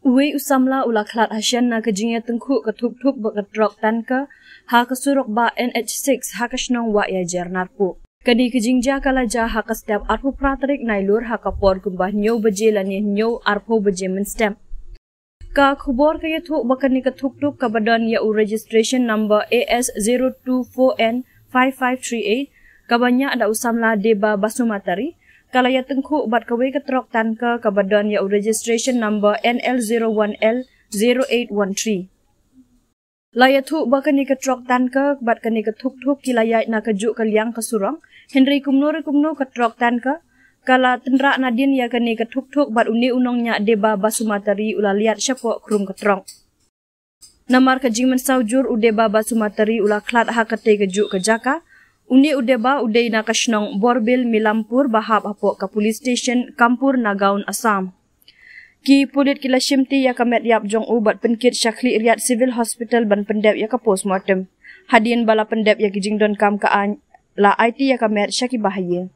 Uwe usamla ula klat hasyan na kejingya tengku ketuk-tuk beketrok tanka ha kesurok ba NH6 ha kasnong wa ya jarnarpo. Kadi kejingja kalaja ha setiap arpo praterik nailur ha kapor kumbah nyo beje lani nyo arpo beje menstem. Ka khubor kaya thuk bakani ketuk-tuk ka badan ya u registration number AS024N5538 kabanya ada usamla deba basumatari. Kalaya tengku bat kawe ketrok tanka kabadan ya registration number NL01L0813. Laya tu bakani ketrok tanka bat kani ketuk-tuk kilaya na kejuk kaliang kesurang. Henry kumno ketrok tanka. Kala tendra nadin ya kani ketuk-tuk bat uni unongnya deba basumatari ula liat syapok krum ketrong. Namar kejing mensaujur udeba basumatari ula klat ha kete kejuk kejaka. Uni udeba udai na kasnong Borbil Milampur bahap apok ka police station Kampur Nagaun Assam. Ki pulit kila shimti ya kamet yap jong ubat penkit syakli riat civil hospital ban pendep ya ka postmortem. Hadin bala pendep ya kijing don kam ka la IT ya kamet syaki bahaya.